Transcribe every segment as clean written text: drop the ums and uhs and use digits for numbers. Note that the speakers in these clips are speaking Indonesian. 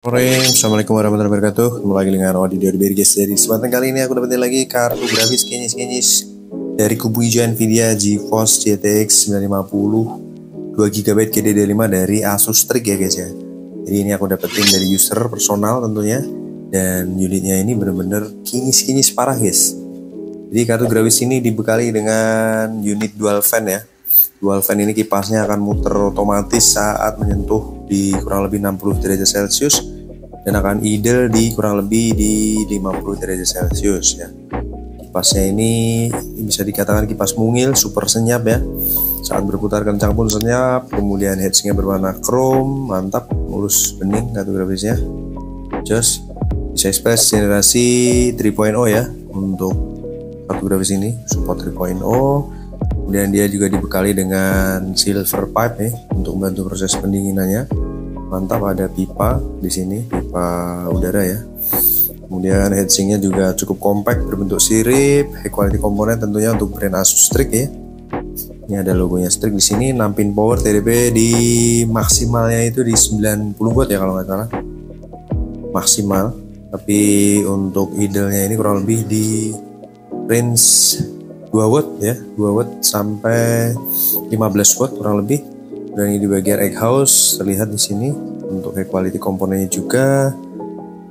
Assalamualaikum warahmatullahi wabarakatuh. Kembali lagi dengan Audio dari guys. Jadi kesempatan kali ini aku dapetin lagi kartu grafis kinyis dari kubu hijau Nvidia GeForce GTX 950 2GB GDDR5 dari Asus Strix ya guys ya. Jadi ini aku dapetin dari user personal tentunya, dan unitnya ini bener-bener kinyis parah guys. Jadi kartu grafis ini dibekali dengan unit dual fan ya. Dual fan ini kipasnya akan muter otomatis saat menyentuh di kurang lebih 60 derajat Celcius dan akan idle di kurang lebih di 50 derajat Celcius ya. Kipasnya ini bisa dikatakan kipas mungil, super senyap ya. Saat berputar kencang pun senyap. Kemudian heatsinknya berwarna chrome, mantap, mulus, bening kartu grafisnya. Just bisa express generasi 3.0 ya untuk kartu grafis ini, support 3.0. Kemudian dia juga dibekali dengan silver pipe nih untuk membantu proses pendinginannya. Mantap, ada pipa di sini, pipa udara ya. Kemudian heatsinknya juga cukup compact, berbentuk sirip, high quality komponen tentunya untuk brand Asus Strix ya. Ini ada logonya Strix di sini. Nampin power TDP di maksimalnya itu di 90 watt ya kalau nggak salah. Maksimal. Tapi untuk idle-nya ini kurang lebih di range 2 watt ya, 2 watt sampai 15 watt kurang lebih. Dan ini di bagian egg house terlihat di sini untuk high quality komponennya juga.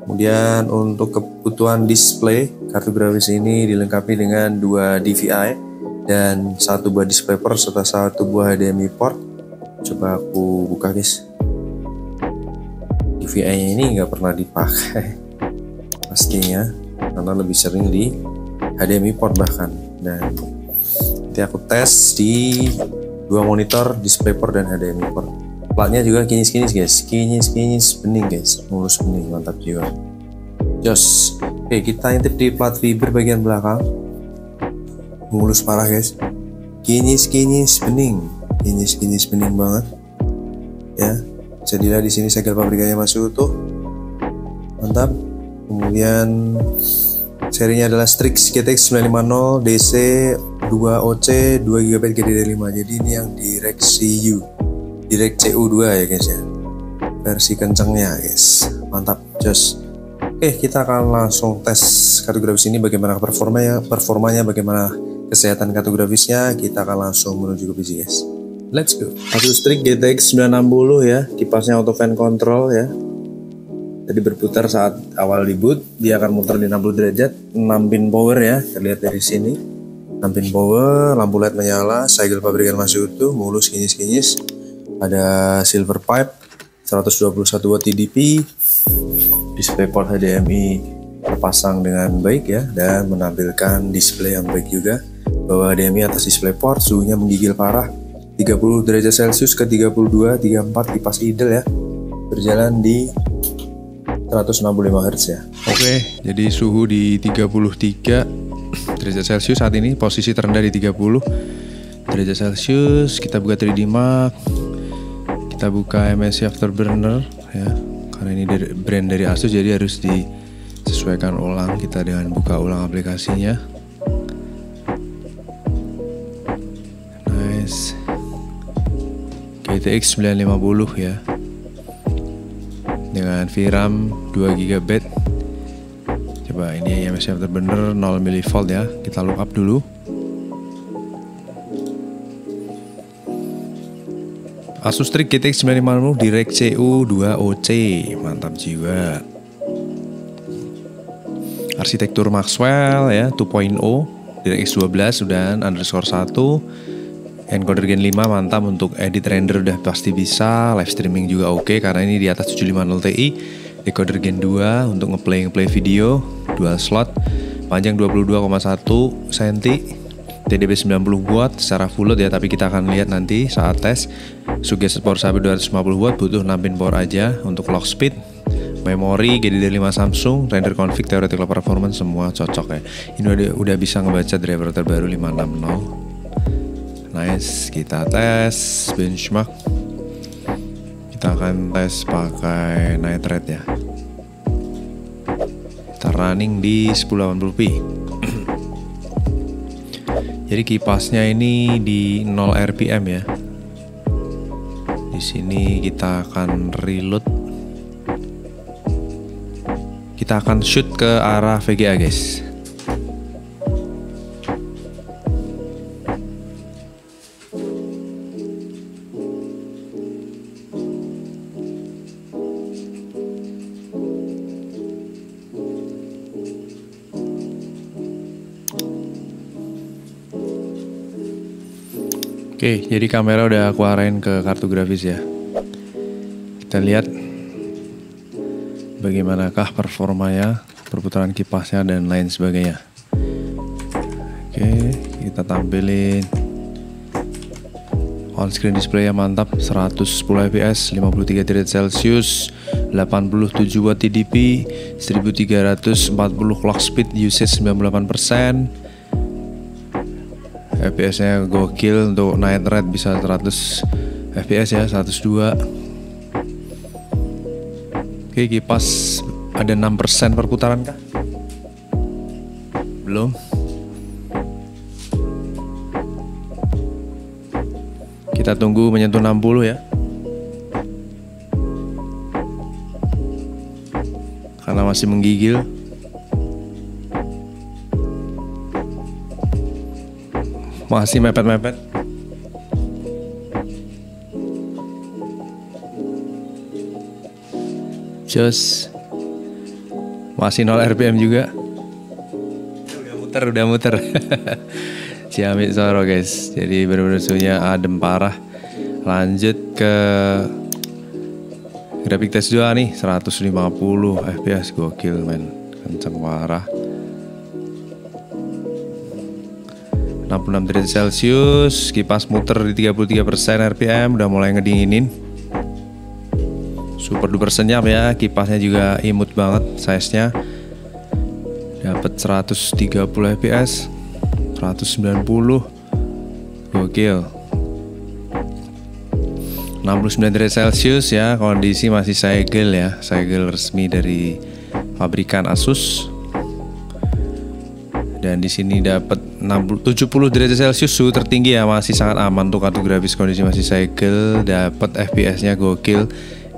Kemudian untuk kebutuhan display, kartu grafis ini dilengkapi dengan 2 DVI dan 1 buah DisplayPort serta 1 buah HDMI port. Coba aku buka guys. DVI-nya ini nggak pernah dipakai pastinya, karena lebih sering di HDMI port bahkan. Dan nanti aku tes di 2 monitor, DisplayPort dan HDMI port. Platnya juga kinyis guys, kinyis bening guys, mulus bening, mantap juga. Jos. Oke, kita intip di plat fiber bagian belakang, mulus parah guys, kinyis bening, kinyis bening banget ya. Bisa dilihat di sini segel pabrikannya masih utuh, mantap. Kemudian serinya adalah Strix GTX 950 DC 2OC 2GB GDDR5. Jadi ini yang Direct CU2 ya guys ya, versi kencengnya guys, mantap, jos. Oke, kita akan langsung tes kartu grafis ini bagaimana performanya, bagaimana kesehatan kartu grafisnya. Kita akan langsung menuju ke PC guys, let's go. Asus Strix GTX 960 ya, kipasnya auto fan control ya. Jadi berputar saat awal di boot, dia akan muter di 60 derajat. 6 pin power ya, terlihat dari sini. 6 pin power, lampu LED menyala, segel pabrikan masih utuh, mulus, kinyis. Ada silver pipe, 121 watt TDP, DisplayPort HDMI terpasang dengan baik ya, dan menampilkan display yang baik juga. Bawah HDMI, atas DisplayPort, suhunya menggigil parah, 30 derajat Celcius ke 32, 34, kipas idle ya, berjalan di 165 Hz ya. Oke, jadi suhu di 33 derajat Celcius saat ini, posisi terendah di 30 derajat Celcius. Kita buka 3D Mark, kita buka MSI Afterburner ya, karena ini brand dari Asus jadi harus disesuaikan ulang kita dengan buka ulang aplikasinya. Nice. GTX 950 ya, dengan VRAM 2GB. Coba ini MSI Afterburner 0 mV ya, kita look up dulu. Asus Strix GTX 950 Direct CU2OC, mantap jiwa. Arsitektur Maxwell ya, 2.0, DirectX 12 dan underscore 1. Encoder Gen 5 mantap, untuk edit render udah pasti bisa, live streaming juga oke karena ini di atas 750 Ti. Decoder Gen 2 untuk ngeplay video, dual slot, panjang 22,1 cm, TDP 90 watt secara full load ya, tapi kita akan lihat nanti saat tes. Suggested power sampai 250 watt, butuh 6 pin power aja. Untuk clock speed, memori GDDR5 Samsung, render config, theoretical performance semua cocok ya. Ini udah bisa ngebaca driver terbaru 560. Nice, kita tes benchmark. Kita akan tes pakai night rate ya. Kita running di 1080p. Jadi kipasnya ini di 0 RPM ya. Di sini kita akan reload kita akan shoot ke arah VGA guys. Oke, jadi kamera udah aku arahin ke kartu grafis ya. Kita lihat bagaimanakah performanya, perputaran kipasnya dan lain sebagainya. Oke, kita tampilin on screen display yang mantap, 110 fps, 53 derajat Celcius, 87 watt TDP, 1340 clock speed, usage 98%. FPS nya gokil, untuk night rate bisa 100 fps ya, 102. Oke, kipas ada 6% perputaran kah? Belum. Kita tunggu menyentuh 60 ya, karena masih menggigil. Masih mepet-mepet. Just masih 0 RPM juga. Udah muter. Ciamik Soro guys. Jadi benar-benar suhunya adem parah. Lanjut ke grafik tes 2 nih, 150 fps, gokil men, kenceng parah. 66 derajat Celcius, kipas muter di 33% RPM, udah mulai ngedinginin. Super duper senyap ya, kipasnya juga imut banget size-nya. Dapat 130 fps, 190, gokil. 69 derajat Celcius ya, kondisi masih segel ya, segel resmi dari pabrikan Asus. Dan di sini dapat 70 derajat Celcius, suhu tertinggi ya, masih sangat aman untuk kartu grafis, kondisi masih segel. Dapat FPS-nya gokil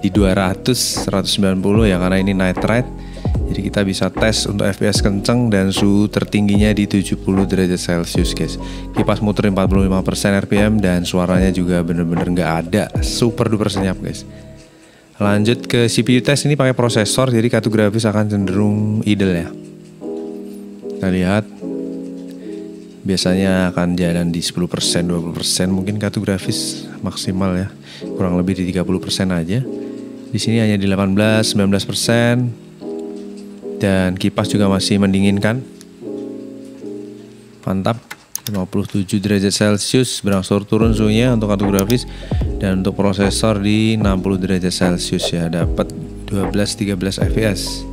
di 200, 190 ya, karena ini night ride. Jadi kita bisa tes untuk FPS kenceng dan suhu tertingginya di 70 derajat Celcius guys. Kipas muter 45% RPM dan suaranya juga bener-bener nggak ada, super duper senyap guys. Lanjut ke CPU test, ini pakai prosesor, jadi kartu grafis akan cenderung idle ya. Kita lihat, biasanya akan jalan di 10%, 20%, mungkin kartu grafis maksimal ya, kurang lebih di 30% aja. Di sini hanya di 18, 19%, dan kipas juga masih mendinginkan. Mantap, 57 derajat Celcius, berangsur turun suhunya untuk kartu grafis, dan untuk prosesor di 60 derajat Celcius ya, dapat 12-13 fps.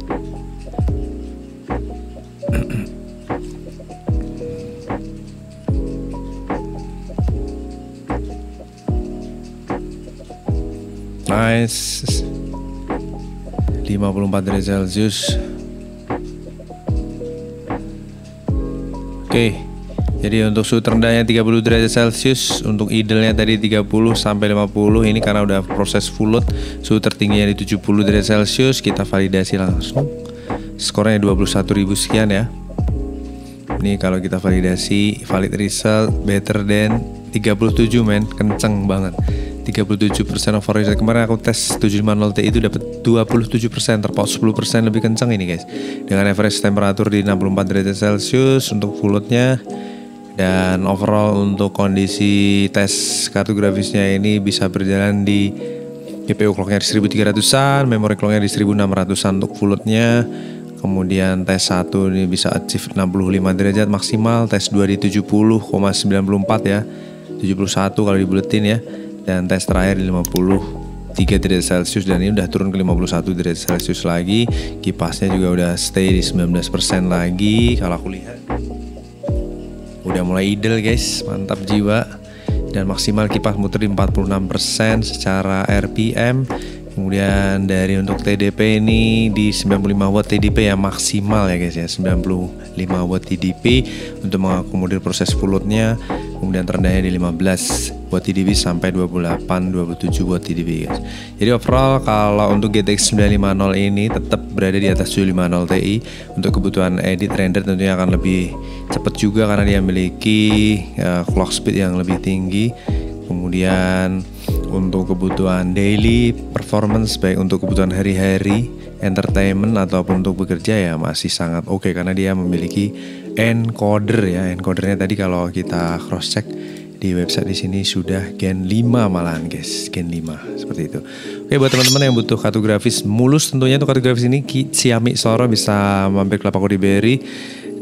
Nice, 54 derajat Celcius. Oke, jadi untuk suhu terendahnya 30 derajat Celcius, untuk idle-nya tadi 30 sampai 50. Ini karena udah proses full load, suhu tertingginya di 70 derajat Celcius. Kita validasi langsung. Skornya 21.000 sekian ya. Ini kalau kita validasi, valid result better than 37 men, kenceng banget. 37% overheat. Kemarin aku tes 750Ti itu dapat 27%, terpaut 10% lebih kencang ini guys. Dengan average temperatur di 64 derajat Celcius untuk full loadnya. Dan overall untuk kondisi tes kartu grafisnya ini bisa berjalan di GPU clocknya di 1300an, memory clocknya di 1600an untuk full loadnya. Kemudian tes 1 ini bisa achieve 65 derajat maksimal, tes 2 di 70,94 ya, 71 kalau dibuletin ya. Dan tes terakhir di 53 derajat Celcius, dan ini udah turun ke 51 derajat Celcius lagi. Kipasnya juga udah stay di 19% lagi. Kalau aku lihat udah mulai idle guys, mantap jiwa. Dan maksimal kipas muter di 46% secara RPM. Kemudian dari untuk TDP ini di 95 watt TDP ya, maksimal ya guys ya, 95 watt TDP untuk mengakomodir proses full loadnya. Kemudian terendahnya di 15 buat TDP sampai 28-27 buat TDP guys. Jadi overall kalau untuk GTX 950 ini tetap berada di atas 750 Ti. Untuk kebutuhan edit render tentunya akan lebih cepat juga karena dia memiliki clock speed yang lebih tinggi. Kemudian untuk kebutuhan daily performance, baik untuk kebutuhan hari-hari, entertainment ataupun untuk bekerja ya masih sangat oke karena dia memiliki encoder ya. Encodernya tadi kalau kita cross check di website di sini sudah Gen 5 malahan guys, Gen 5 seperti itu. Oke, buat teman-teman yang butuh kartu grafis mulus tentunya untuk kartu grafis ini Xiaomi Soro bisa mampir ke Lapak Berry.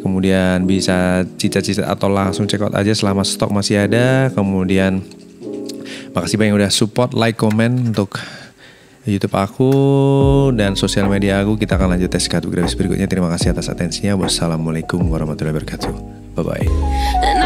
Kemudian bisa cicat-cicat atau langsung check out aja selama stok masih ada. Kemudian makasih banyak udah support, like, komen untuk YouTube aku dan sosial media aku. Kita akan lanjut tes kartu grafis berikutnya. Terima kasih atas atensinya. Wassalamualaikum warahmatullahi wabarakatuh. Bye bye.